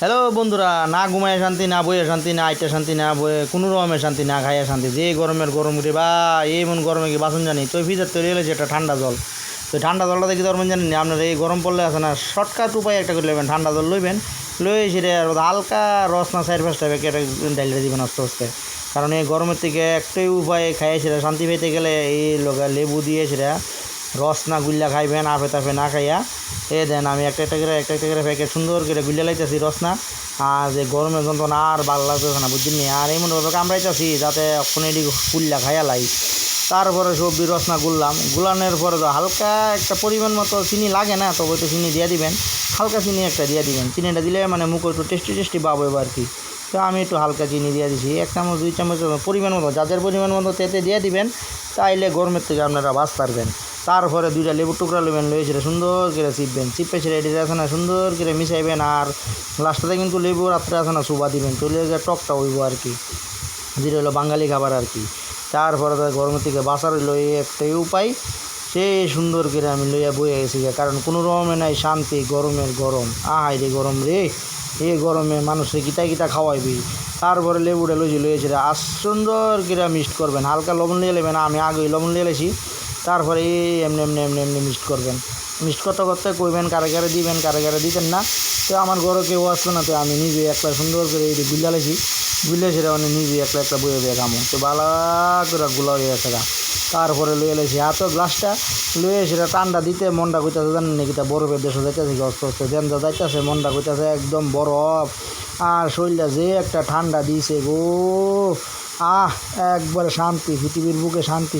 Hello বন্ধুরা, না ঘুমায় শান্তি, না বইয়ে শান্তি, না আইটা শান্তি, না বইয়ে কোনো রকমের শান্তি, না খাইয়া শান্তি। যে গরমের গরম উঠে বা এমন গরমে কি বাসন জানি তো ফ্রিজার তৈরি হয়েছে একটা ঠান্ডা জল। তো ঠান্ডা জলটা দেখি ধরবেন জানেন না আপনার, এই গরম পড়লে আছে না শর্টকাট উপায় একটা করে নেবেন, ঠান্ডা জল লইবেন, লয়ে সেটা হালকা রস না 4-5টা প্যাকেট ডাইলে দিবেন আস্তে আস্তে। কারণ এই গরমের থেকে একটাই উপায়, খাইয়ে সেটা শান্তি পেতে গেলে এই লেবু দিয়ে সেটা রস না গুল্লা খাইবেন, আপে তাপে না খাইয়া। দেন আমি একটা একটা করে প্যাকেট সুন্দর করে গুল্লা লাইতেছি রস না। আর যে গরমের যন্ত্রণা আর ভালো লাগতেছে না বুঝছেন নি, আর এমনভাবে কামড়াইতেছি যাতে এখন এটি গুল্লা খাইয়া লাই। তারপরে সবজি রসনা গুলানোর পরে তো হালকা একটা পরিমাণ মতো চিনি লাগে না, তবে একটু চিনি দিয়ে দিবেন, হালকা চিনি একটা দিয়ে দিবেন। চিনিটা দিলে মানে মুখ একটু টেস্টি পাবো আর কি। তো আমি একটু হালকা চিনি দিয়ে দিছি, 1 চামচ 2 চামচ পরিমাণ মতো, যাদের পরিমাণ মতো তেতে দিয়ে দিবেন, তাইলে গরমের থেকে আপনারা বাঁচ পারবেন। তারপরে 2টা লেবুর টুকরা নেবেন, লয়ে সেটা সুন্দর করে চিপবেন, চিপে সেটা এটি আছে না সুন্দর করে মিশাইবেন। আর লাস্টে কিন্তু লেবু রাত্রে আছে না চুবা দিবেন, তুলে টকটা হইব আর কি, যেটা হলো বাঙালি খাবার আর কি। তারপরে গরমের থেকে বাঁচার হইলো এই একটাই উপায়, সে সুন্দর করে আমি লইয়া বইয়া গেছি, কারণ কোনো রকমে নাই শান্তি। গরমের গরম, আহাই রে গরম রে, এই গরমে মানুষে কিতা খাওয়াইবি। তারপরে লেবুটা লইয়েছে আর সুন্দর করে মিক্সড করবেন, হালকা লবণ নিয়ে নেবেন, আমি আগেই লবণ নিয়ে এলেছি। তারপরে এই এমনি মিক্সড করবেন, মিক্সড করতে কইবেন কারে দিবেন, কারে দিতেন না। তো আমার ঘরে কেউ আসলো না, তো আমি নিজে একটা সুন্দর করে এই গুল্লা লেছি, গুলে সেটা মানে নিজে একটা বয়ে খামো। তো বালা করে গুলা হয়ে গেছে। তারপরে লইয়ে এলেছি হাত গ্লাসটা, লইয়ে সেটা ঠান্ডা দিতে মনটা কইতাছে জানেন নাকি, তা বরফের দেশে যাইতেছে কি অস্তে আস্তে দেন যাইতেছে, মনটা কইতাছে একদম বরফ। আর শরীরটা যে একটা ঠান্ডা দিয়েছে গো, একবারে শান্তি, পৃথিবীর বুকে শান্তি।